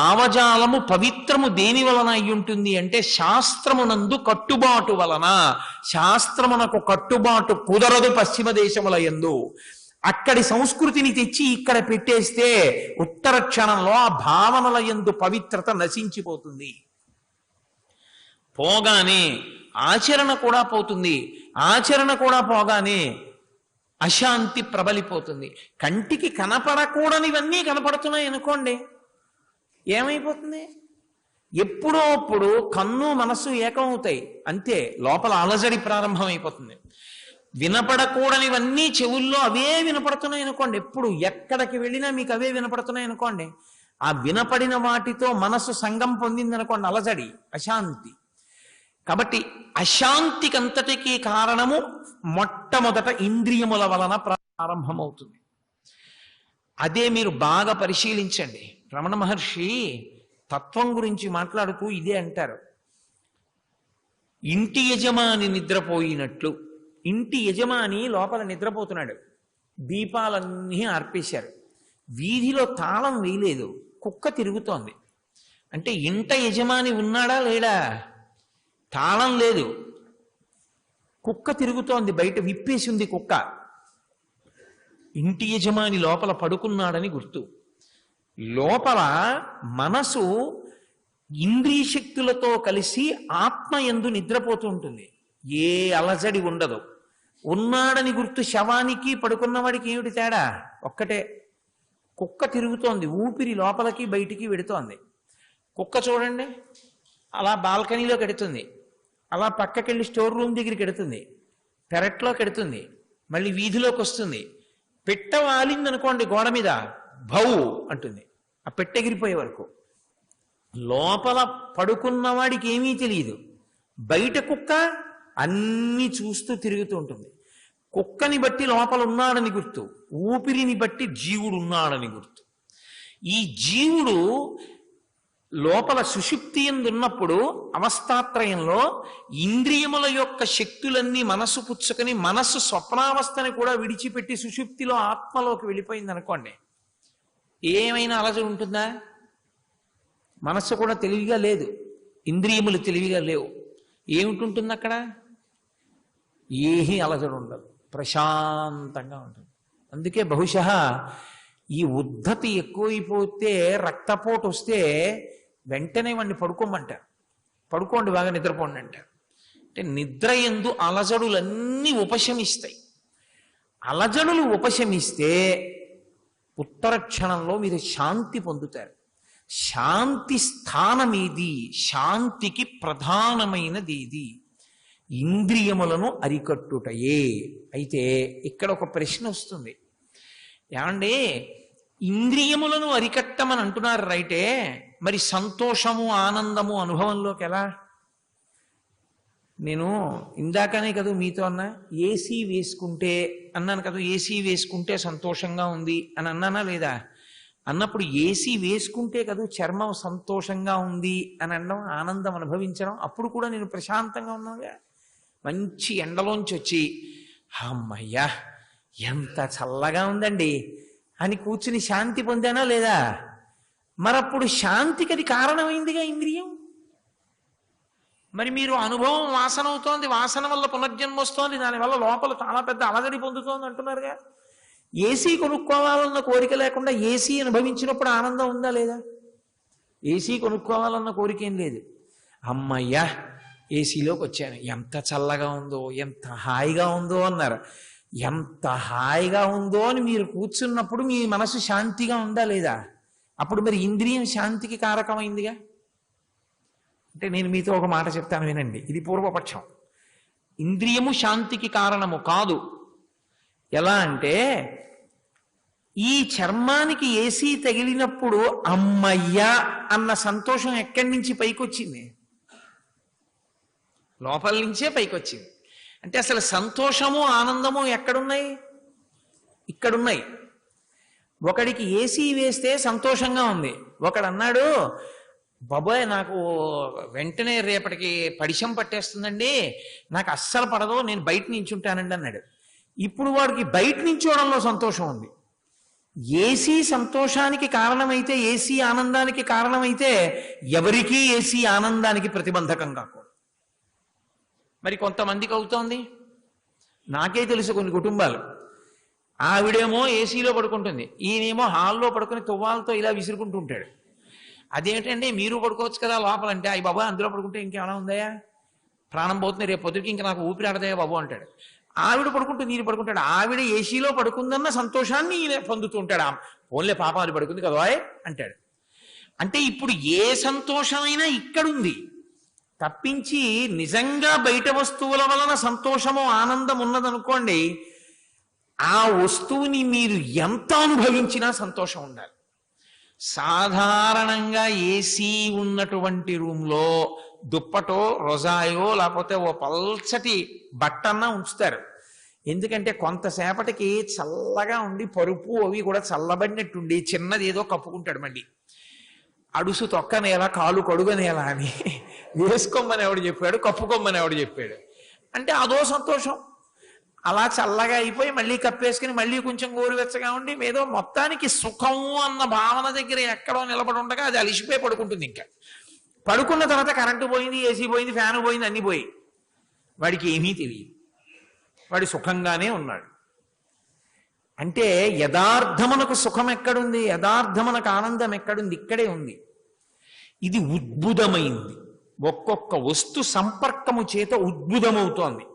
భావజాలము పవిత్రము దేని వలన అయి ఉంటుంది అంటే శాస్త్రమునందు కట్టుబాటు వలన. శాస్త్రమునకు కట్టుబాటు కుదరదు పశ్చిమ దేశముల యందు. అక్కడి సంస్కృతిని తెచ్చి ఇక్కడ పెట్టేస్తే ఉత్తర క్షణంలో ఆ భావనల యందు పవిత్రత నశించిపోతుంది. పోగానే ఆచరణ కూడా పోతుంది. ఆచరణ కూడా పోగానే అశాంతి ప్రబలిపోతుంది. కంటికి కనపడకూడనివన్నీ కనపడుతున్నాయి అనుకోండి, ఏమైపోతుంది? ఎప్పుడో అప్పుడు కన్ను మనస్సు ఏకమవుతాయి, అంతే. లోపల అలజడి ప్రారంభమైపోతుంది. వినపడకూడనివన్నీ చెవుల్లో అవే వినపడుతున్నాయి అనుకోండి, ఎప్పుడు ఎక్కడికి వెళ్ళినా మీకు అవే వినపడుతున్నాయి అనుకోండి, ఆ వినపడిన వాటితో మనస్సు సంగం పొందింది అనుకోండి, అలజడి, అశాంతి. కాబట్టి అశాంతికి అంతటికీ కారణము మొట్టమొదట ఇంద్రియముల వలన ప్రారంభమవుతుంది. అదే మీరు బాగా పరిశీలించండి. రమణ మహర్షి తత్వం గురించి మాట్లాడుతూ ఇదే అంటారు. ఇంటి యజమాని నిద్రపోయినట్లు. ఇంటి యజమాని లోపల నిద్రపోతున్నాడు, దీపాలన్నీ ఆర్పేశారు, వీధిలో తాళం వేయలేదు, కుక్క తిరుగుతోంది. అంటే ఇంట యజమాని ఉన్నాడా లేడా? తాళం లేదు, కుక్క తిరుగుతోంది, బయట విప్పేసి ఉంది కుక్క. ఇంటి యజమాని లోపల పడుకున్నాడని గుర్తు. లోపల మనసు ఇంద్రియ శక్తులతో కలిసి ఆత్మ యందు నిద్రపోతూ ఉంటుంది. ఏ అలజడి ఉండదు. ఉన్నాడని గుర్తు శవానికి పడుకున్నవాడికి ఏమిటి తేడా? ఒక్కటే, కుక్క తిరుగుతోంది, ఊపిరి లోపలికి బయటికి వెడుతోంది. కుక్క చూడండి, అలా బాల్కనీలోకి ఎడుతుంది, అలా పక్కకెళ్ళి స్టోర్ రూమ్ దగ్గరికి ఎడుతుంది, పెరట్లోకి ఎడుతుంది, మళ్ళీ వీధిలోకి వస్తుంది. పెట్ట వాలిందనుకోండి గోడ మీద, భౌ అంటుంది, ఆ పెట్టెగిరిపోయే వరకు. లోపల పడుకున్నవాడికి ఏమీ తెలియదు, బయట కుక్క అన్నీ చూస్తూ తిరుగుతూ ఉంటుంది. కుక్కని బట్టి లోపల ఉన్నాడని గుర్తు, ఊపిరిని బట్టి జీవుడు ఉన్నాడని గుర్తు. ఈ జీవుడు లోపల సుషుప్తి ఎందున్నప్పుడు అవస్థాత్రయంలో ఇంద్రియముల యొక్క శక్తులన్నీ మనస్సు పుచ్చుకొని మనస్సు స్వప్నావస్థని కూడా విడిచిపెట్టి సుషుప్తిలో ఆత్మలోకి వెళ్ళిపోయింది అనుకోండి, ఏమైనా అలజడి ఉంటుందా? మనస్సు కూడా తెలివిగా లేదు, ఇంద్రియములు తెలివిగా లేవు, ఏమిటుంటుంది అక్కడ? ఏమీ అలజడి ఉండదు, ప్రశాంతంగా ఉంటుంది. అందుకే బహుశः ఈ ఉద్ధతి ఎక్కువైపోతే, రక్తపోటు వస్తే వెంటనే వాడిని పడుకోమంటారు, పడుకోండి బాగా నిద్రపోండి అంటారు. అంటే నిద్ర యందు అలజడులన్నీ ఉపశమిస్తాయి. అలజడులు ఉపశమిస్తే ఉత్తర క్షణంలో మీరు శాంతి పొందుతారు. శాంతి స్థానమేది? శాంతికి ప్రధానమైనది ఏది? ఇంద్రియములను అరికట్టుటయే. అయితే ఇక్కడ ఒక ప్రశ్న వస్తుంది, ఏమండి ఇంద్రియములను అరికట్టమని అంటున్నారు రైటే, మరి సంతోషము ఆనందము అనుభవంలోకి ఎలా? నేను ఇందాకనే కదా మీతో అన్నా, ఏసీ వేసుకుంటే అన్నాను కదా, ఏసీ వేసుకుంటే సంతోషంగా ఉంది అని అన్నానా లేదా? అన్నప్పుడు ఏసీ వేసుకుంటే కదా చర్మం సంతోషంగా ఉంది అని అనడం, ఆనందం అనుభవించడం. అప్పుడు కూడా నేను ప్రశాంతంగా ఉన్నాగా. మంచి ఎండలోంచి వచ్చి అమ్మయ్యా ఎంత చల్లగా ఉందండి అని కూర్చుని శాంతి పొందానా లేదా? మరప్పుడు శాంతికి అది కారణమైందిగా ఇంద్రియం. మరి మీరు అనుభవం వాసన అవుతోంది, వాసన వల్ల పునర్జన్మ వస్తోంది, దానివల్ల లోపల చాలా పెద్ద అలజడి పొందుతోంది అంటున్నారుగా. ఏసీ కొనుక్కోవాలన్న కోరిక లేకుండా ఏసీ అనుభవించినప్పుడు ఆనందం ఉందా లేదా? ఏసీ కొనుక్కోవాలన్న కోరిక ఏం లేదు. అమ్మయ్యా ఏసీలోకి వచ్చాను, ఎంత చల్లగా ఉందో, ఎంత హాయిగా ఉందో అన్నారు. ఎంత హాయిగా ఉందో అని మీరు కూర్చున్నప్పుడు మీ మనసు శాంతిగా ఉందా లేదా? అప్పుడు మరి ఇంద్రియం శాంతికి కారకమైందిగా. అంటే నేను మీతో ఒక మాట చెప్తాను వినండి, ఇది పూర్వపక్షం. ఇంద్రియము శాంతికి కారణము కాదు. ఎలా అంటే, ఈ చర్మానికి ఏసీ తగిలినప్పుడు అమ్మయ్యా అన్న సంతోషం ఎక్కడి నుంచి పైకొచ్చింది? లోపల నుంచే పైకొచ్చింది. అంటే అసలు సంతోషము ఆనందము ఎక్కడున్నాయి? ఇక్కడున్నాయి. ఒకడికి ఏసీ వేస్తే సంతోషంగా ఉంది, ఒకడు అన్నాడు బాబోయ్ నాకు వెంటనే రేపటికి పడిశం పట్టేస్తుందండి, నాకు అస్సలు పడదు, నేను బయట నించుంటానండి అన్నాడు. ఇప్పుడు వాడికి బయట నించోవడంలో సంతోషం ఉంది, ఏసీ సంతోషానికి కారణమైతే, ఏసీ ఆనందానికి కారణమైతే ఎవరికీ ఏసీ ఆనందానికి ప్రతిబంధకం కాకూడదు. మరి కొంతమందికి అవుతోంది. నాకే తెలుసు కొన్ని కుటుంబాలు, ఆవిడేమో ఏసీలో పడుకుంటుంది, ఈయనేమో హాల్లో పడుకుని తువ్వాలతో ఇలా విసురుకుంటూ ఉంటాడు. అదేంటంటే మీరు పడుకోవచ్చు కదా లోపలంటే, అయ్యి బాబా అందులో పడుకుంటే ఇంకేమైనా ఉందయా, ప్రాణం పోతుంది, రేపు పొద్దుకి ఇంకా నాకు ఊపిరి ఆడదయా బాబు అంటాడు. ఆవిడ పడుకుంటూ ఈయన పడుకుంటాడు. ఆవిడ ఏసీలో పడుకుందన్న సంతోషాన్ని ఈయన పొందుతూ ఉంటాడు. ఓన్లే పాపం అది పడుకుంది కదా అంటాడు. అంటే ఇప్పుడు ఏ సంతోషమైనా ఇక్కడుంది తప్పించి, నిజంగా బయట వస్తువుల వలన సంతోషము ఆనందం ఉన్నదనుకోండి, ఆ వస్తువుని మీరు ఎంత అనుభవించినా సంతోషం ఉండాలి. సాధారణంగా ఏసీ ఉన్నటువంటి రూమ్లో దుప్పటో రొజాయో లేకపోతే ఓ పల్చటి బట్టన్నా ఉంచుతారు. ఎందుకంటే కొంతసేపటికి చల్లగా ఉండి పరుపు అవి కూడా చల్లబడినట్టుండి చిన్నది ఏదో కప్పుకుంటాడు. మళ్ళీ అడుసు తొక్కనేలా కాలు కడుగనేలా అని వేసుకోమని ఎవడు చెప్పాడు, కప్పుకోమని ఎవడు చెప్పాడు. అంటే అదో సంతోషం. అలా చల్లగా అయిపోయి మళ్ళీ కప్పేసుకుని మళ్ళీ కొంచెం గోరువెచ్చగా ఉండి ఏదో మొత్తానికి సుఖం అన్న భావన దగ్గర ఎక్కడో నిలబడి ఉండగా అది అలిసిపోయి పడుకుంటుంది. ఇంకా పడుకున్న తర్వాత కరెంటు పోయింది, ఏసీ పోయింది, ఫ్యాన్ పోయింది, అన్నీ పోయి వాడికి ఏమీ తెలియదు, వాడి సుఖంగానే ఉన్నాడు. అంటే యథార్థమునకు సుఖం ఎక్కడుంది, యథార్థమునకు ఆనందం ఎక్కడుంది? ఇక్కడే ఉంది. ఇది ఉద్భుతమైంది. ఒక్కొక్క వస్తు సంపర్కము చేత ఉద్భుతమవుతోంది.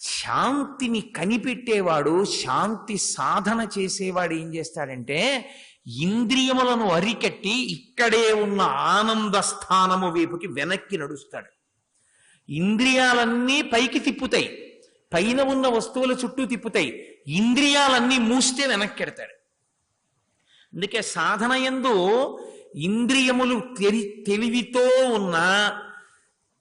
శాంతిని కనిపెట్టేవాడు, శాంతి సాధన చేసేవాడు ఏం చేస్తాడంటే, ఇంద్రియములను అరికట్టి ఇక్కడే ఉన్న ఆనంద స్థానము వైపుకి వెనక్కి నడుస్తాడు. ఇంద్రియాలన్నీ పైకి తిప్పుతాయి, పైన ఉన్న వస్తువుల చుట్టూ తిప్పుతాయి, ఇంద్రియాలన్నీ మూస్తే వెనక్కెడతాడు. అందుకే సాధన యందు ఇంద్రియములు తెలివితో ఉన్న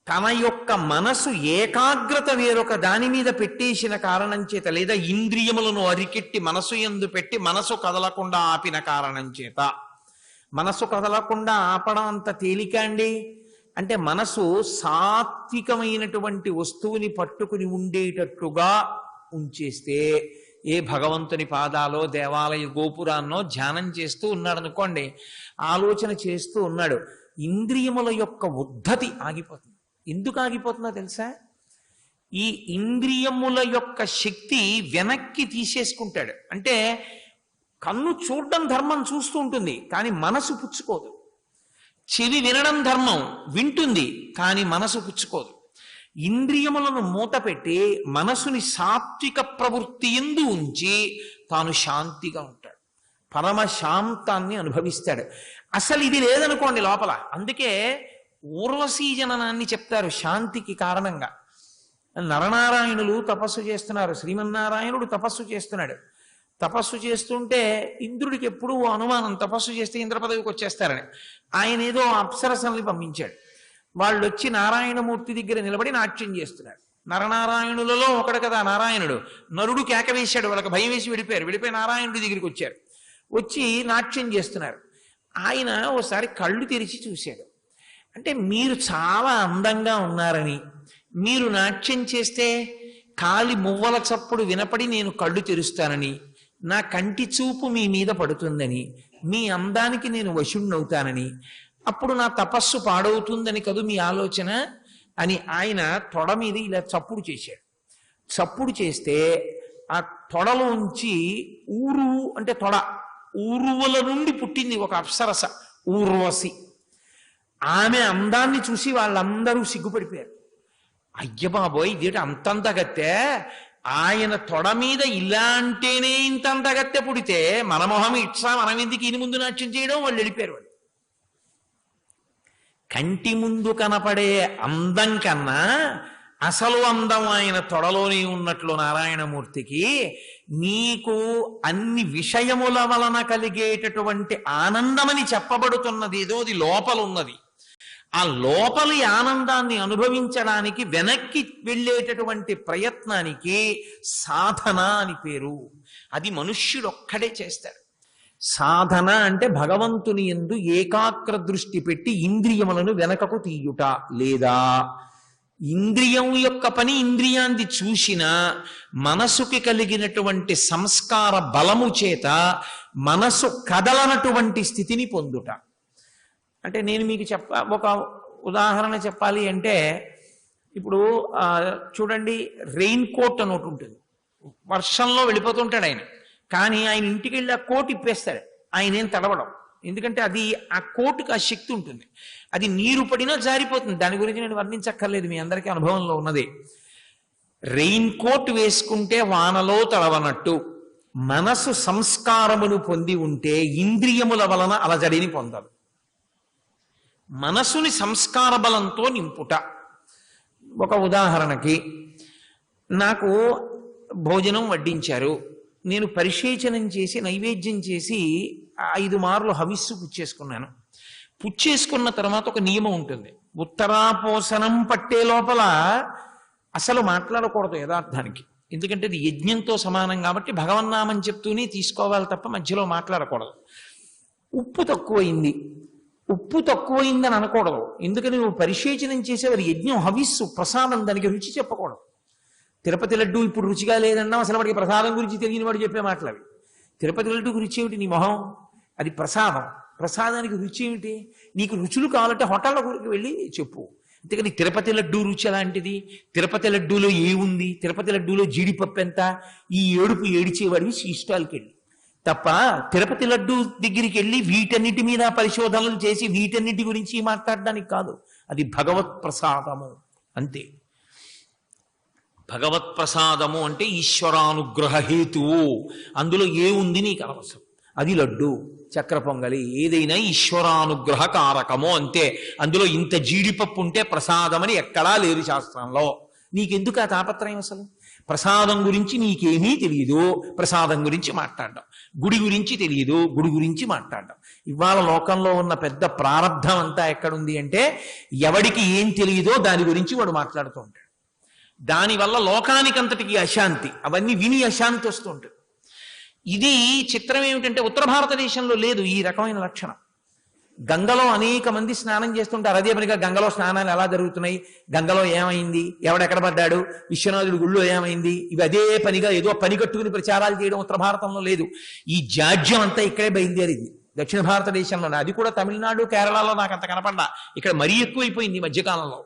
తన యొక్క మనసు ఏకాగ్రత వేరొక దాని మీద పెట్టేసిన కారణం చేత, లేదా ఇంద్రియములను అరికెట్టి మనసు యందు పెట్టి మనసు కదలకుండా ఆపిన కారణం చేత, మనసు కదలకుండా ఆపడం అంత తేలిక అండి. అంటే మనసు సాత్వికమైనటువంటి వస్తువుని పట్టుకుని ఉండేటట్టుగా ఉంచేస్తే, ఏ భగవంతుని పాదాలో దేవాలయ గోపురాన్నో ధ్యానం చేస్తూ ఉన్నాడు అనుకోండి, ఆలోచన చేస్తూ ఉన్నాడు, ఇంద్రియముల యొక్క ఉద్ధతి ఆగిపోతుంది. ఎందుకు ఆగిపోతుందో తెలుసా? ఈ ఇంద్రియముల యొక్క శక్తి వెనక్కి తీసేసుకుంటాడు. అంటే కన్ను చూడడం ధర్మం, చూస్తూ ఉంటుంది, కానీ మనసు పుచ్చుకోదు. చెవి వినడం ధర్మం, వింటుంది, కానీ మనసు పుచ్చుకోదు. ఇంద్రియములను మూతపెట్టి మనసుని సాత్విక ప్రవృత్తి యందు ఉంచి తాను శాంతిగా ఉంటాడు, పరమ శాంతాన్ని అనుభవిస్తాడు. అసలు ఇది లేదనుకోండి లోపల. అందుకే ఊర్వశీ జననాన్ని చెప్తారు శాంతికి కారణంగా. నరనారాయణులు తపస్సు చేస్తున్నారు, శ్రీమన్నారాయణుడు తపస్సు చేస్తున్నాడు. తపస్సు చేస్తుంటే ఇంద్రుడికి ఎప్పుడూ అనుమానం, తపస్సు చేస్తే ఇంద్ర పదవికి వచ్చేస్తారని. ఆయన ఏదో అప్సరసల్ని పంపించాడు. వాళ్ళు వచ్చి నారాయణమూర్తి దగ్గర నిలబడి నాట్యం చేస్తున్నారు. నరనారాయణులలో ఒకడు కదా నారాయణుడు. నరుడు కేక వేశాడు, వాళ్ళకి భయం వేసి విడిపోయి నారాయణుడి దగ్గరికి వచ్చారు. వచ్చి నాట్యం చేస్తున్నారు. ఆయన ఓసారి కళ్ళు తెరిచి చూశాడు. అంటే మీరు చాలా అందంగా ఉన్నారని, మీరు నాట్యం చేస్తే కాలి మువ్వల చప్పుడు వినపడి నేను కళ్ళు తెరుస్తానని, నా కంటి చూపు మీ మీద పడుతుందని, మీ అందానికి నేను వశుణ్ణవుతానని, అప్పుడు నా తపస్సు పాడవుతుందని కదూ మీ ఆలోచన అని ఆయన తొడ మీద ఇలా చప్పుడు చేశాడు. చప్పుడు చేస్తే ఆ తొడలోంచి ఊరు అంటే తొడ, ఊరువల నుండి పుట్టింది ఒక అప్సరస, ఊర్వశి. ఆమె అందాన్ని చూసి వాళ్ళందరూ సిగ్గుపడిపోయారు. అయ్య బాబోయ్, ఇదేంటి అంతంతగత్తె, ఆయన తొడ మీద ఇలా అంటేనే ఇంతంతగత్తె పుడితే మన మొహం ఇట్సా, మనం ఎందుకు ఈయన ముందు నాట్యం చేయడం? వాళ్ళు వెళ్ళిపోయారు. వాళ్ళు కంటి ముందు కనపడే అందం కన్నా అసలు అందం ఆయన తొడలోనే ఉన్నట్లు నారాయణమూర్తికి, నీకు అన్ని విషయముల వలన కలిగేటటువంటి ఆనందమని చెప్పబడుతున్నది ఏదో అది లోపల ఉన్నది. ఆ లోపలి ఆనందాన్ని అనుభవించడానికి వెనక్కి వెళ్ళేటటువంటి ప్రయత్నానికి సాధన అని పేరు. అది మనుష్యుడొక్కడే చేస్తాడు. సాధన అంటే భగవంతుని యందు ఏకాగ్ర దృష్టి పెట్టి ఇంద్రియములను వెనకకు తీయుట, లేదా ఇంద్రియం యొక్క పని ఇంద్రియాన్ని చూసిన మనసుకి కలిగినటువంటి సంస్కార బలము చేత మనసు కదలనటువంటి స్థితిని పొందుట. అంటే నేను మీకు ఒక ఉదాహరణ చెప్పాలి అంటే, ఇప్పుడు చూడండి, రెయిన్ కోట్ అని ఒకటి ఉంటుంది. వర్షంలో వెళ్ళిపోతుంటాడు ఆయన, కానీ ఆయన ఇంటికి వెళ్ళి ఆ కోట్ ఇప్పేస్తాడు. ఆయన ఏం తడవడం, ఎందుకంటే అది ఆ కోటుకి ఆ శక్తి ఉంటుంది. అది నీరు పడినా జారిపోతుంది. దాని గురించి నేను వర్ణించక్కర్లేదు, మీ అందరికీ అనుభవంలో ఉన్నది. రెయిన్ కోట్ వేసుకుంటే వానలో తడవనట్టు మనసు సంస్కారమును పొంది ఉంటే ఇంద్రియముల వలన అలజడిని పొందదు. మనసుని సంస్కార బలంతో నింపుట. ఒక ఉదాహరణకి, నాకు భోజనం వడ్డించారు, నేను పరిశేచనం చేసి నైవేద్యం చేసి 5 మార్లు హవిస్సు పుచ్చేసుకున్నాను. పుచ్చేసుకున్న తర్వాత ఒక నియమం ఉంటుంది, ఉత్తరాపోసనం పట్టే లోపల అసలు మాట్లాడకూడదు యథార్థానికి. ఎందుకంటే అది యజ్ఞంతో సమానం కాబట్టి భగవన్నామం చెప్తూనే తీసుకోవాలి తప్ప మధ్యలో మాట్లాడకూడదు. ఉప్పు తక్కువైందని అనకూడదు. ఎందుకని నువ్వు పరిశేచనం చేసేవారు యజ్ఞం, హవిస్సు, ప్రసాదం, దానికి రుచి చెప్పకూడదు. తిరుపతి లడ్డు ఇప్పుడు రుచిగా లేదన్నా అసలు వాడికి ప్రసాదం గురించి తెలియని వాడు చెప్పే మాటలు. తిరుపతి లడ్డుకు రుచి ఏమిటి నీ మొహం? అది ప్రసాదం. ప్రసాదానికి రుచి ఏమిటి? నీకు రుచులు కావాలంటే హోటళ్ళ గురికి వెళ్ళి చెప్పు. అంతేకాని తిరుపతి లడ్డు రుచి అలాంటిది, తిరుపతి లడ్డూలో ఏముంది, తిరుపతి లడ్డూలో జీడిపప్పు ఎంత, ఈ ఏడుపు ఏడిచేవాడివి ఇష్టాలకి వెళ్ళి తప్ప తిరుపతి లడ్డు దగ్గరికి వెళ్ళి వీటన్నిటి మీద పరిశోధనలు చేసి వీటన్నిటి గురించి మాట్లాడడానికి కాదు. అది భగవత్ ప్రసాదము అంతే. భగవత్ ప్రసాదము అంటే ఈశ్వరానుగ్రహ హేతువు. అందులో ఏముంది నీకు అనవసరం. అది లడ్డు, చక్ర పొంగలి, ఏదైనా ఈశ్వరానుగ్రహ కారకము అంతే. అందులో ఇంత జీడిపప్పు ఉంటే ప్రసాదం అని ఎక్కడా లేదు శాస్త్రంలో. నీకెందుకు ఆ తాపత్రయం? అసలు ప్రసాదం గురించి నీకేమీ తెలియదు, ప్రసాదం గురించి మాట్లాడడం. గుడి గురించి తెలియదు, గుడి గురించి మాట్లాడడం. ఇవాళ లోకంలో ఉన్న పెద్ద ప్రారంధం అంతా ఎక్కడుంది అంటే, ఎవడికి ఏం తెలియదో దాని గురించి వాడు మాట్లాడుతూ ఉంటాడు. దానివల్ల లోకానికంతటికి అశాంతి, అవన్నీ విని అశాంతి వస్తూ ఉంటుంది. ఇది చిత్రం ఏమిటంటే, ఉత్తర భారతదేశంలో లేదు ఈ రకమైన లక్షణం. గంగలో అనేక మంది స్నానం చేస్తుంటారు. అదే పనిగా గంగలో స్నానాలు ఎలా జరుగుతున్నాయి, గంగలో ఏమైంది, ఎవడెక్కడ పడ్డాడు, విశ్వనాథుడి గుళ్ళో ఏమైంది, ఇవి అదే పనిగా ఏదో పని కట్టుకుని ప్రచారాలు చేయడం ఉత్తర భారతంలో లేదు. ఈ జాడ్యం అంతా ఇక్కడే బయలుదేరింది దక్షిణ భారతదేశంలోనే. అది కూడా తమిళనాడు, కేరళలో నాకు అంత కనపడ్డా. ఇక్కడ మరీ ఎక్కువైపోయింది ఈ మధ్యకాలంలో.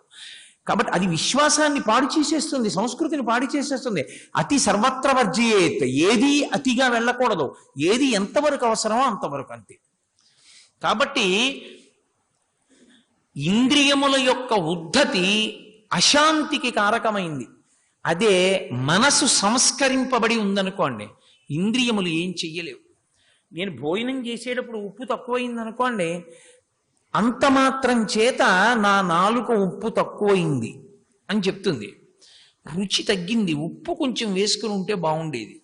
కాబట్టి అది విశ్వాసాన్ని పాడు చేసేస్తుంది, సంస్కృతిని పాడు చేసేస్తుంది. అతి సర్వత్ర వర్జయేత్, ఏది అతిగా వెళ్ళకూడదు, ఏది ఎంతవరకు అవసరమో అంతవరకు అంతే. కాబట్టి ఇంద్రియముల యొక్క ఉద్ధతి అశాంతికి కారకమైంది. అదే మనసు సంస్కరింపబడి ఉందనుకోండి, ఇంద్రియములు ఏం చెయ్యలేవు. నేను భోజనం చేసేటప్పుడు ఉప్పు తక్కువైందనుకోండి, అంత మాత్రం చేత నా నాలుక ఉప్పు తక్కువైంది అని చెప్తుంది. రుచి తగ్గింది, ఉప్పు కొంచెం వేసుకుని ఉంటే బాగుండేది,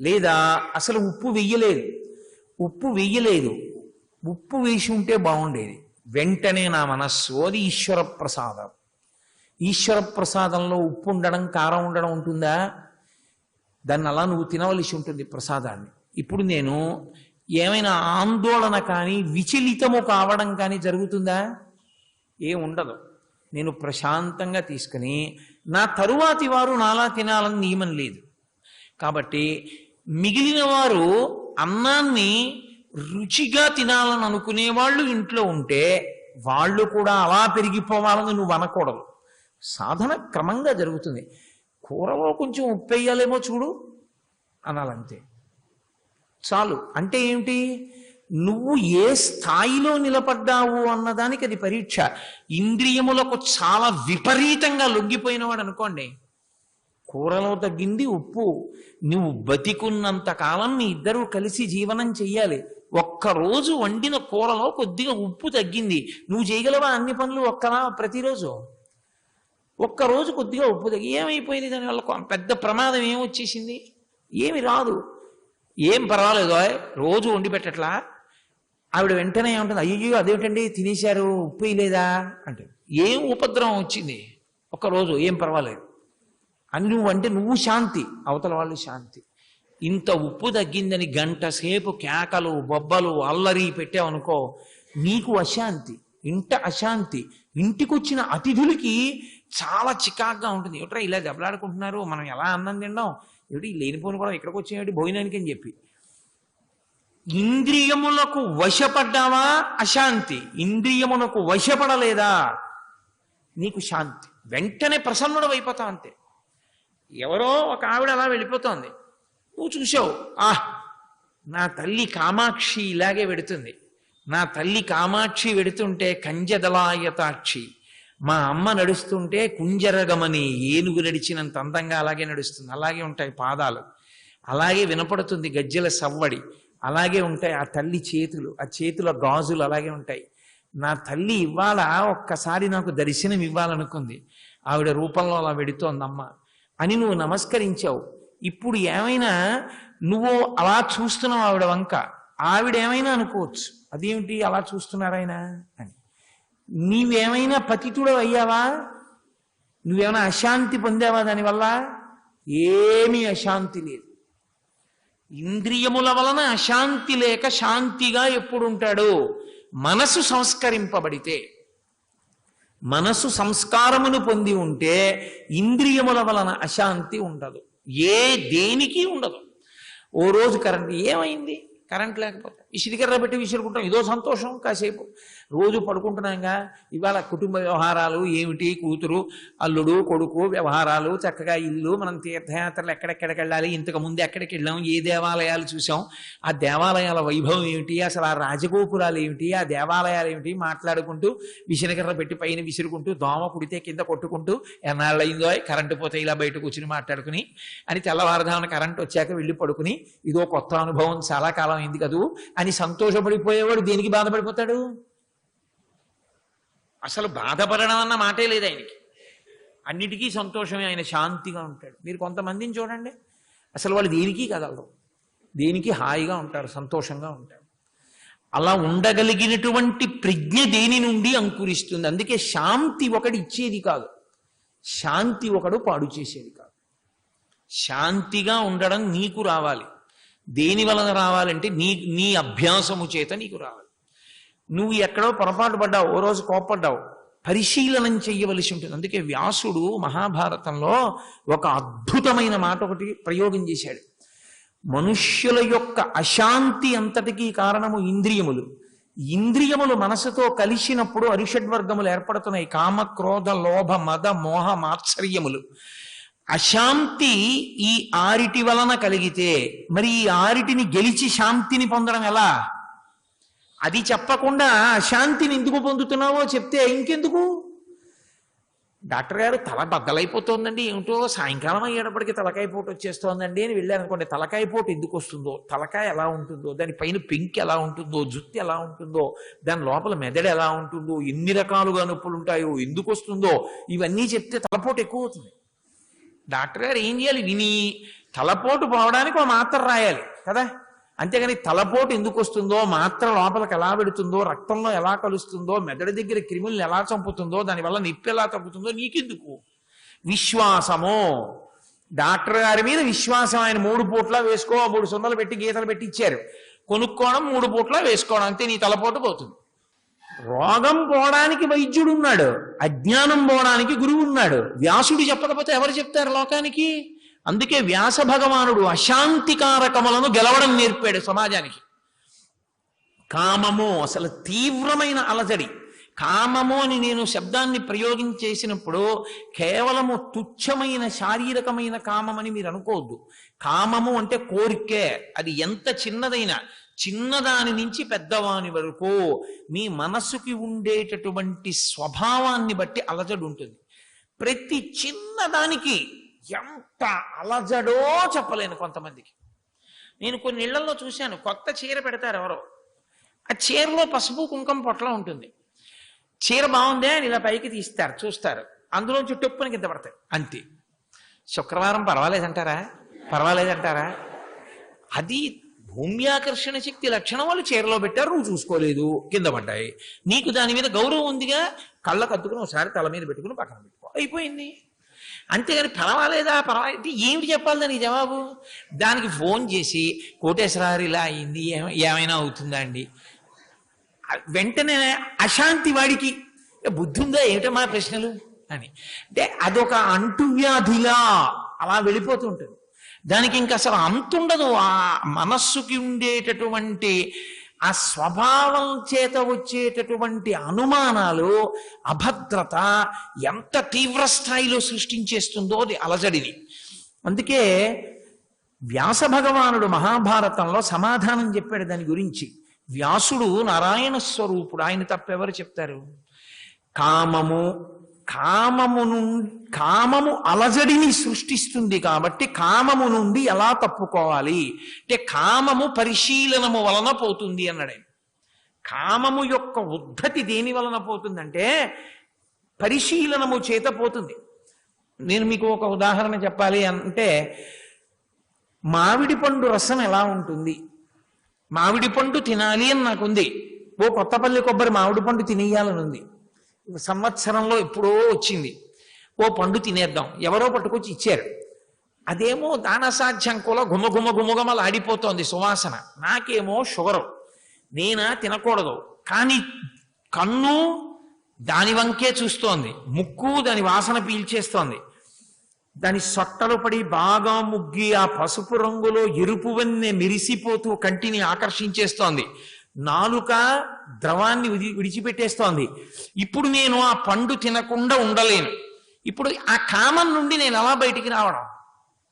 లేదా అసలు ఉప్పు వెయ్యలేదు, ఉప్పు వేసి ఉంటే బాగుండేది. వెంటనే నా మనస్సు, అది ఈశ్వర ప్రసాదం. ఈశ్వర ప్రసాదంలో ఉప్పు ఉండడం, కారం ఉండడం ఉంటుందా? దాన్ని అలా నువ్వు తినవలసి ఉంటుంది ప్రసాదాన్ని. ఇప్పుడు నేను ఏమైనా ఆందోళన కానీ విచలితము కావడం కానీ జరుగుతుందా? ఏం ఉండదు. నేను ప్రశాంతంగా తీసుకుని, నా తరువాతి వారు నాలా తినాలని నియమం లేదు. కాబట్టి మిగిలిన వారు అన్నాన్ని రుచిగా తినాలని అనుకునే వాళ్ళు ఇంట్లో ఉంటే వాళ్ళు కూడా అలా పెరిగిపోవాలని నువ్వు అనకూడదు. సాధన క్రమంగా జరుగుతుంది. కూరలో కొంచెం ఉప్పు వేయాలేమో చూడు అనాలంతే, చాలు. అంటే ఏమిటి? నువ్వు ఏ స్థాయిలో నిలబడ్డావు అన్నదానికి అది పరీక్ష. ఇంద్రియములకు చాలా విపరీతంగా లొంగిపోయిన వాడు అనుకోండి, కూరలో తగ్గింది ఉప్పు, నువ్వు బతికున్నంత కాలం మీ ఇద్దరూ కలిసి జీవనం చెయ్యాలి. ఒక్కరోజు వండిన కూరలో కొద్దిగా ఉప్పు తగ్గింది, నువ్వు చేయగలవా అన్ని పనులు ప్రతిరోజు? ఒక్కరోజు కొద్దిగా ఉప్పు తగ్గి ఏమైపోయింది? దానివల్ల పెద్ద ప్రమాదం ఏమొచ్చేసింది? ఏమి రాదు, ఏం పర్వాలేదు, రోజు వండి పెట్టట్లా. ఆవిడ వెంటనే ఏమంటుంది, అయ్యో అదేమిటండి తినేశారు, ఉప్పు లేదా అంటే, ఏం ఉపద్రవం వచ్చింది, ఒక్కరోజు ఏం పర్వాలేదు అని నువ్వు అంటే నువ్వు శాంతి, అవతల వాళ్ళు శాంతి. ఇంత ఉప్పు తగ్గిందని గంట సేపు కేకలు, బొబ్బలు, అల్లరి పెట్టావనుకో, నీకు అశాంతి, ఇంట అశాంతి. ఇంటికొచ్చిన అతిథులకి చాలా చికాగ్గా ఉంటుంది. ఏమిట్రా ఇలా దెబ్బలాడుకుంటున్నారు, మనం ఎలా అన్నం తింటాం, ఏమిటి లేనిపోని కూడా ఇక్కడికి వచ్చేయండి భోజనానికి అని చెప్పి. ఇంద్రియములకు వశపడ్డావా అశాంతి, ఇంద్రియమునకు వశపడలేదా నీకు శాంతి. వెంటనే ప్రసన్నుడు అయిపోతావు అంతే. ఎవరో ఒక ఆవిడ అలా వెళ్ళిపోతోంది, నువ్వు చూసావు, నా తల్లి కామాక్షి ఇలాగే వెడుతుంది, నా తల్లి కామాక్షి వెడుతుంటే కంజదలాయతాక్షి, మా అమ్మ నడుస్తుంటే కుంజరగమని ఏనుగు నడిచినంత అందంగా అలాగే నడుస్తుంది. అలాగే ఉంటాయి పాదాలు, అలాగే వినపడుతుంది గజ్జెల సవ్వడి, అలాగే ఉంటాయి ఆ తల్లి చేతులు, ఆ చేతుల గాజులు అలాగే ఉంటాయి. నా తల్లి ఇవాళ ఒక్కసారి నాకు దర్శనం ఇవ్వాలనుకుంది, ఆవిడ రూపంలో అలా వెడుతోందమ్మ అని నువ్వు నమస్కరించావు. ఇప్పుడు ఏమైనా నువ్వు అలా చూస్తున్నావు ఆవిడ వంక, ఆవిడ ఏమైనా అనుకోవచ్చు, అదేమిటి అలా చూస్తున్నారాయన అని. నీవేమైనా పతితుడు అయ్యావా, నువ్వేమైనా అశాంతి పొందావా దానివల్ల? ఏమీ అశాంతి లేదు. ఇంద్రియముల వలన అశాంతి లేక శాంతిగా ఎప్పుడు ఉంటాడు? మనసు సంస్కరింపబడితే, మనసు సంస్కారమును పొంది ఉంటే ఇంద్రియముల వలన అశాంతి ఉండదు, దేనికి ఉండదు. ఓ రోజు కరెంట్ ఏమైంది, కరెంట్ లేకపోతే విసిరికర్ర పెట్టి విసురుకుంటాం, ఇదో సంతోషం కాసేపు. రోజు పడుకుంటున్నాగా, ఇవాళ కుటుంబ వ్యవహారాలు ఏమిటి, కూతురు అల్లుడు కొడుకు వ్యవహారాలు, చక్కగా ఇల్లు, మనం తీర్థయాత్రలు ఎక్కడెక్కడికి వెళ్ళాలి, ఇంతకు ముందు ఎక్కడికి వెళ్ళాం, ఏ దేవాలయాలు చూసాం, ఆ దేవాలయాల వైభవం ఏమిటి, అసలు ఆ రాజగోపురాలు ఏమిటి, ఆ దేవాలయాలు ఏమిటి మాట్లాడుకుంటూ విసిరికర్ర పెట్టి పైన విసురుకుంటూ, దోమ కుడితే కింద కొట్టుకుంటూ, ఎన్నాళ్ళయిందో కరెంటు పోతే ఇలా బయట కూర్చుని మాట్లాడుకుని అని తెల్లవారుదామని కరెంట్ వచ్చాక వెళ్ళి పడుకుని, ఇదో కొత్త అనుభవం చాలా కాలం అయింది కదూ అని సంతోషపడిపోయేవాడు దేనికి బాధపడిపోతాడు? అసలు బాధపడడం అన్న మాటే లేదు ఆయనకి, అన్నిటికీ సంతోషమే, ఆయన శాంతిగా ఉంటాడు. మీరు కొంతమందిని చూడండి, అసలు వాళ్ళు దేనికి కదలరు, దేనికి హాయిగా ఉంటారు, సంతోషంగా ఉంటారు. అలా ఉండగలిగినటువంటి ప్రజ్ఞ దేని నుండి అంకురిస్తుంది? అందుకే శాంతి ఒకడు ఇచ్చేది కాదు, శాంతి ఒకడు పాడు చేసేది కాదు. శాంతిగా ఉండడం నీకు రావాలి. దేని వలన రావాలంటే నీ అభ్యాసము చేత నీకు రావాలి. నువ్వు ఎక్కడో పొరపాటు పడ్డావు, ఓ రోజు కోప్పడ్డావు, పరిశీలనం చెయ్యవలసి ఉంటుంది. అందుకే వ్యాసుడు మహాభారతంలో ఒక అద్భుతమైన మాట ఒకటి ప్రయోగం చేశాడు. మనుష్యుల యొక్క అశాంతి అంతటికీ కారణము ఇంద్రియములు. ఇంద్రియములు మనసుతో కలిసినప్పుడు అరిషడ్వర్గములు ఏర్పడుతున్నాయి, కామ క్రోధ లోభ మద మోహ మాత్సర్యములు. అశాంతి ఈ ఆరిటి వలన కలిగితే మరి ఈ ఆరిటిని గెలిచి శాంతిని పొందడం ఎలా? అది చెప్పకుండా అశాంతిని ఎందుకు పొందుతున్నావో చెప్తే ఇంకెందుకు? డాక్టర్ గారు తల బద్దలైపోతుందండి, ఏమిటో సాయంకాలం అయ్యేటప్పటికి తలకాయ పోటు వచ్చేస్తోందండి అని వెళ్ళారనుకోండి, తలకాయ పోటు ఎందుకు వస్తుందో, తలకాయ ఎలా ఉంటుందో, దాని పైన పెంకి ఎలా ఉంటుందో, జుత్తు ఎలా ఉంటుందో, దాని లోపల మెదడు ఎలా ఉంటుందో, ఎన్ని రకాలుగా నొప్పులు ఉంటాయో, ఎందుకు వస్తుందో, ఇవన్నీ చెప్తే తలపోటు ఎక్కువ అవుతుంది. డాక్టర్ గారు ఏం చేయాలి? విని తలపోటు పోవడానికి ఒక మాత్ర రాయాలి కదా, అంతేగాని తలపోటు ఎందుకు వస్తుందో, మాత్ర లోపలికి ఎలా పెడుతుందో, రక్తంలో ఎలా కలుస్తుందో, మెదడు దగ్గర క్రిములను ఎలా చంపుతుందో, దానివల్ల నొప్పి ఎలా తగ్గుతుందో నీకెందుకు? విశ్వాసము, డాక్టర్ గారి మీద విశ్వాసం. ఆయన 3 పూట్ల వేసుకో, 3 సున్నలు పెట్టి గీతలు పెట్టి ఇచ్చారు, కొనుక్కోవడం 3 పూట్ల వేసుకోవడం, అంతే నీ తలపోటు పోతుంది. రోగం పోవడానికి వైద్యుడు ఉన్నాడు, అజ్ఞానం పోవడానికి గురువు ఉన్నాడు. వ్యాసుడు చెప్పకపోతే ఎవరు చెప్తారు లోకానికి? అందుకే వ్యాస భగవానుడు అశాంతికారకములను గెలవడం నేర్పాడు సమాజానికి. కామము అసలు తీవ్రమైన అలజడి. కామము అని నేను శబ్దాన్ని ప్రయోగించేసినప్పుడు కేవలము తుచ్చమైన శారీరకమైన కామమని మీరు అనుకోవద్దు. కామము అంటే కోరికే, అది ఎంత చిన్నదైనా, చిన్నదాని నుంచి పెద్దవాని వరకు మీ మనస్సుకి ఉండేటటువంటి స్వభావాన్ని బట్టి అలజడి ఉంటుంది. ప్రతి చిన్నదానికి ఎంత అలజడో చెప్పలేను కొంతమందికి. నేను కొన్ని ఇళ్లలో చూశాను, కొత్త చీర పెడతారు ఎవరో, ఆ చీరలో పసుపు కుంకం పొట్ల ఉంటుంది. చీర బాగుందే అని ఇలా పైకి తీస్తారు, చూస్తారు, అందులోంచి టొప్పుని కింద పడతాయి, అంతే. శుక్రవారం పర్వాలేదంటారా? పర్వాలేదంటారా? అది భూమ్యాకర్షణ శక్తి లక్షణం. వాళ్ళు చీరలో పెట్టారు, నువ్వు చూసుకోలేదు, కింద పడ్డాయి. నీకు దాని మీద గౌరవం ఉందిగా, కళ్ళకు అద్దుకుని ఒకసారి తల మీద పెట్టుకుని పక్కన పెట్టుకో, అయిపోయింది. అంతేగాని పర్వాలేదా పర్వాలేదు ఏమిటి చెప్పాలి దానికి జవాబు? దానికి ఫోన్ చేసి కోటేశ్వరారు ఇలా అయింది, ఏమైనా అవుతుందా అండి? వెంటనే అశాంతి వాడికి. బుద్ధి ఉందా ఏమిటో మా ప్రశ్నలు అని. అంటే అదొక అంటువ్యాధిలా అలా వెళ్ళిపోతూ ఉంటుంది. దానికి ఇంకా అసలు అంతుండదు. ఆ మనస్సుకి ఉండేటటువంటి ఆ స్వభావం చేత వచ్చేటటువంటి అనుమానాలు, అభద్రత ఎంత తీవ్ర స్థాయిలో సృష్టించేస్తుందో అది అలజడిని. అందుకే వ్యాస భగవానుడు మహాభారతంలో సమాధానం చెప్పాడు దాని గురించి. వ్యాసుడు నారాయణ స్వరూపుడు, ఆయన తప్పెవరు చెప్తారు? కామము అలజడిని సృష్టిస్తుంది కాబట్టి కామము నుండి ఎలా తప్పుకోవాలి అంటే కామము పరిశీలనము వలన పోతుంది అన్నాడు. కామము యొక్క ఉద్ధతి దేని వలన పోతుందంటే పరిశీలనము చేత పోతుంది. నేను మీకు ఒక ఉదాహరణ చెప్పాలి అంటే, మామిడి పండు రసం ఎలా ఉంటుంది? మామిడి పండు తినాలి అని నాకుంది. ఓ కొత్తపల్లి కొబ్బరి మామిడి పండు తినేయాలని ఉంది. సంవత్సరంలో ఎప్పుడో వచ్చింది. ఓ పండు తినేద్దాం, ఎవరో పట్టుకొచ్చి ఇచ్చారు. అదేమో దానసాధ్యంకోలో గుమగుమలు ఆడిపోతోంది సువాసన. నాకేమో షుగరు, నేనా తినకూడదు. కానీ కన్ను దాని వంకే చూస్తోంది, ముక్కు దాని వాసన పీల్చేస్తోంది. దాని సొట్టలు పడి బాగా ముగ్గి ఆ పసుపు రంగులో ఎరుపు వన్నె మెరిసిపోతూ కంటిని ఆకర్షించేస్తోంది. నాలుక ద్రవాన్ని విడిచిపెట్టేస్తోంది. ఇప్పుడు నేను ఆ పండు తినకుండా ఉండలేను. ఇప్పుడు ఆ కామం నుండి నేను ఎలా బయటికి రావడం?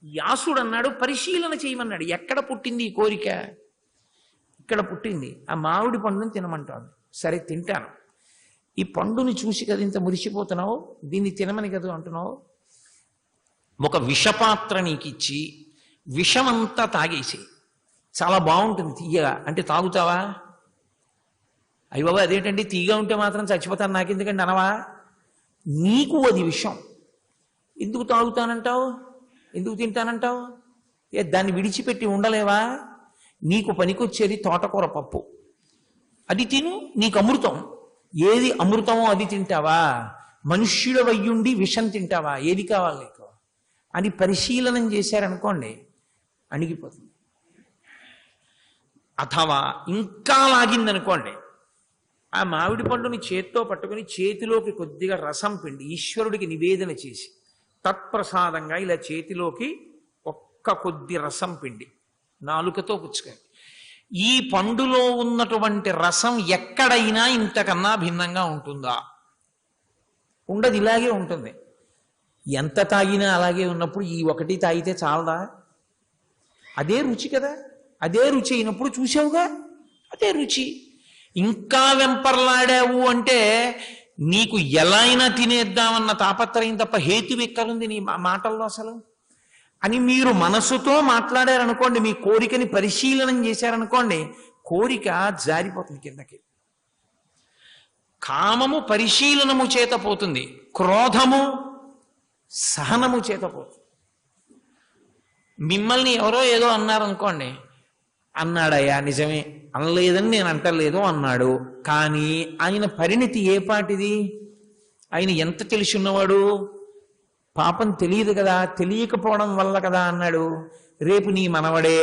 వ్యాసుడు అన్నాడు పరిశీలన చేయమన్నాడు. ఎక్కడ పుట్టింది ఈ కోరిక? ఇక్కడ పుట్టింది. ఆ మామిడి పండుని తినమంటాను. సరే తింటాను. ఈ పండుని చూసి కదా ఇంత మురిసిపోతున్నావు, దీన్ని తినమని కదా అంటున్నావు. ఒక విషపాత్ర నీకు ఇచ్చి విషమంతా తాగేసి చాలా బాగుంటుంది తీయగా అంటే తాగుతావా? అయ్య బాబా అదేంటండి తీయగా ఉంటే మాత్రం చచ్చిపోతాను నాకెందుకండి అనవా? నీకు అది విషం, ఎందుకు తాగుతానంటావు, ఎందుకు తింటానంటావు? దాన్ని విడిచిపెట్టి ఉండలేవా? నీకు పనికొచ్చేది తోటకూర పప్పు, అది తిను, నీకు అమృతం. ఏది అమృతమో అది తింటావా? మనుష్యుల వయ్యుండి విషం తింటావా? ఏది కావాలి నీకు అని పరిశీలనం చేశారనుకోండి అణిగిపోతుంది. అథవా ఇంకా లాగిందనుకోండి, ఆ మామిడి పండుని చేత్తో పట్టుకుని చేతిలోకి కొద్దిగా రసం పిండి ఈశ్వరుడికి నివేదన చేసి తత్ప్రసాదంగా ఇలా చేతిలోకి ఒక్క కొద్ది రసం పిండి నాలుకతో పుచ్చుకొని, ఈ పండులో ఉన్నటువంటి రసం ఎక్కడైనా ఇంతకన్నా భిన్నంగా ఉంటుందా? ఉండదు, ఇలాగే ఉంటుంది. ఎంత తాగినా అలాగే ఉన్నప్పుడు ఈ ఒకటి తాగితే చాలదా? అదే రుచి కదా. అదే రుచి అయినప్పుడు చూసావుగా, అదే రుచి. ఇంకా వెంపర్లాడావు అంటే నీకు ఎలా అయినా తినేద్దామన్న తాపత్రయం తప్ప హేతువు ఎక్కడుంది నీ మాటల్లో అసలు అని మీరు మనసుతో మాట్లాడారనుకోండి, మీ కోరికని పరిశీలనం చేశారనుకోండి, కోరిక జారిపోతుంది కిందకి. కామము పరిశీలనము చేత పోతుంది, క్రోధము సహనము చేత పోతుంది. మిమ్మల్ని ఎవరో ఏదో అన్నారనుకోండి, అన్నాడయ్యా నిజమే, అనలేదని నేను అంటలేదు అన్నాడు, కానీ ఆయన పరిణితి ఏ పాటిది? ఆయన ఎంత తెలిసి ఉన్నవాడు? పాపం తెలియదు కదా, తెలియకపోవడం వల్ల కదా అన్నాడు. రేపు నీ మనవడే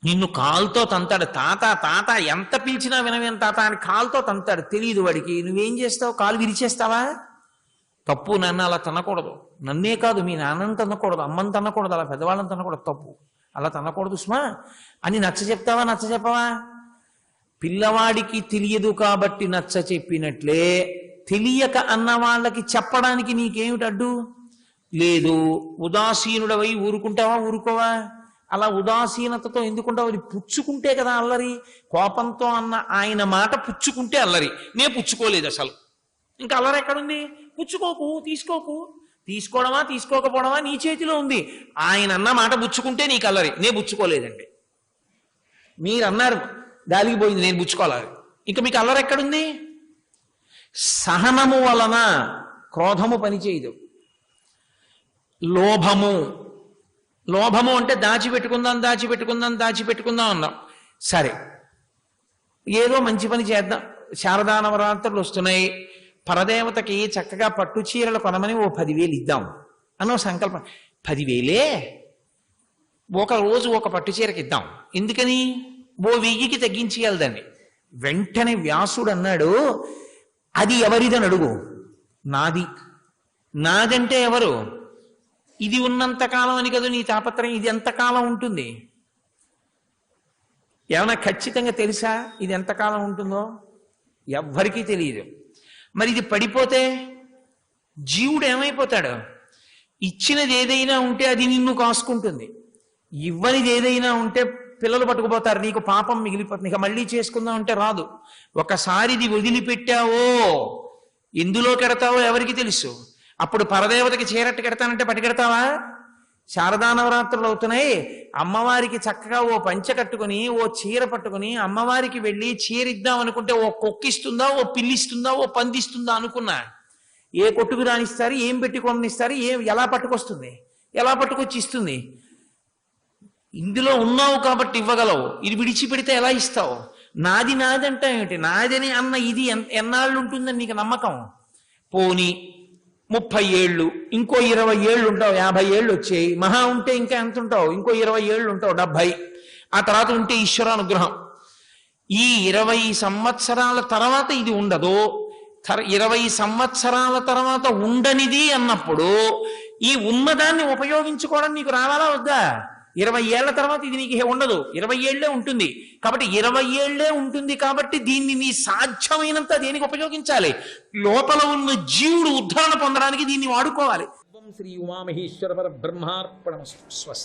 నిన్ను కాలుతో తంతాడు, తాత తాత ఎంత పిలిచినా వినవేం తాత అని కాలుతో తంతాడు, తెలియదు వాడికి. నువ్వేం చేస్తావు? కాలు విరిచేస్తావా? తప్పు, నన్ను అలా తనకూడదు. నన్నే కాదు, మీ నాన్నని తనకూడదు, అమ్మని తనకూడదు, అలా పెద్దవాళ్ళని తనకూడదు, తప్పు, అలా తనకూడదు సుమా అని నచ్చ చెప్తావా? నచ్చ చెప్పవా? పిల్లవాడికి తెలియదు కాబట్టి నచ్చ చెప్పినట్లే తెలియక అన్న వాళ్ళకి చెప్పడానికి నీకేమిటి అడ్డు? లేదు. ఉదాసీనుడవై ఊరుకుంటావా? ఊరుకోవా? అలా ఉదాసీనతతో ఎందుకుంటావు? అది పుచ్చుకుంటే కదా అల్లరి. కోపంతో అన్న ఆయన మాట పుచ్చుకుంటే అల్లరి. నే పుచ్చుకోలేదు అసలు, ఇంకా అల్లరి ఎక్కడుంది? పుచ్చుకోకు, తీసుకోకు. తీసుకోవడమా తీసుకోకపోవడమా నీ చేతిలో ఉంది. ఆయన అన్న మాట పుచ్చుకుంటే నీకు అల్లరి. నే పుచ్చుకోలేదండి, మీరు అన్నారు గాలికి పోయింది, నేను పుచ్చుకోవాలి. ఇంకా మీకు అల్లరి ఎక్కడుంది? సహనము వలన క్రోధము పనిచేయదు. లోభము అంటే దాచిపెట్టుకుందాం అన్నాం. సరే, ఏదో మంచి పని చేద్దాం, శారదా నవరాత్రులు వస్తున్నాయి, పరదేవతకి చక్కగా పట్టు చీరలు కొనమని ఓ 10,000 ఇద్దాం అనో సంకల్పం. 10,000 ఒక రోజు ఒక పట్టు చీరకి ఇద్దాం. ఎందుకని? ఓ 1000కి తగ్గించేయాలి దాన్ని. వెంటనే వ్యాసుడు అన్నాడు, అది ఎవరిదని అడుగు. నాది. నాదంటే ఎవరు? ఇది ఉన్నంత కాలం అని కదా నీ తాపత్రయం. ఇది ఎంతకాలం ఉంటుంది? ఏమైనా ఖచ్చితంగా తెలుసా ఇది ఎంతకాలం ఉంటుందో? ఎవ్వరికీ తెలియదు. మరి ఇది పడిపోతే జీవుడు ఏమైపోతాడు? ఇచ్చినది ఏదైనా ఉంటే అది నిన్ను కాసుకుంటుంది, ఇవ్వనిది ఏదైనా ఉంటే పిల్లలు పట్టుకుపోతారు, నీకు పాపం మిగిలిపోతుంది, ఇక మళ్ళీ చేసుకుందాం అంటే రాదు. ఒకసారి ఇది వదిలిపెట్టావో ఎందులో కెడతావో ఎవరికి తెలుసు. అప్పుడు పరదేవతకి చీరట్టు కెడతానంటే పట్టుకెడతావా? శారదా నవరాత్రులు అవుతున్నాయి, అమ్మవారికి చక్కగా ఓ పంచె కట్టుకుని ఓ చీర పట్టుకుని అమ్మవారికి వెళ్ళి చీర ఇద్దాం అనుకుంటే ఓ కొక్కిస్తుందా, ఓ పిల్లిస్తుందా, ఓ పందిస్తుందా అనుకున్నా. ఏ కొట్టుకు రానిస్తారు, ఏం పెట్టి కొనిస్తారు, ఎలా పట్టుకొస్తుంది, ఎలా పట్టుకొచ్చి ఇస్తుంది? ఇందులో ఉన్నావు కాబట్టి ఇవ్వగలవు, ఇది విడిచిపెడితే ఎలా ఇస్తావు? నాది నాది అంటే ఏమిటి? నాదని అన్న ఇది ఎన్నాళ్ళు ఉంటుందని నీకు నమ్మకం? పోని 30 ఏళ్ళు, ఇంకో 20 ఏళ్ళు ఉంటావు, 50 ఏళ్ళు వచ్చాయి, మహా ఉంటే ఇంకా ఎంత ఉంటావు? ఇంకో 20 ఏళ్ళు ఉంటావు, 70. ఆ తర్వాత ఉంటే ఈశ్వరానుగ్రహం. ఈ 20 సంవత్సరాల తర్వాత ఇది ఉండదు. 20 సంవత్సరాల తర్వాత ఉండనిది అన్నప్పుడు ఈ ఉన్నదాన్ని ఉపయోగించుకోవడం నీకు రావాలా వద్దా? 20 ఏళ్ల తర్వాత ఇది నీకు ఉండదు, 20 ఏళ్లే ఉంటుంది. కాబట్టి 20 ఏళ్లే ఉంటుంది కాబట్టి దీన్ని నీ సాధ్యమైనంత దేనికి ఉపయోగించాలి? లోపల ఉన్న జీవుడు ఉద్ధరణ పొందడానికి దీన్ని వాడుకోవాలి. శ్రీ ఉమామహేశ్వర పరబ్రహ్మార్పణమస్తు. స్వస్తి.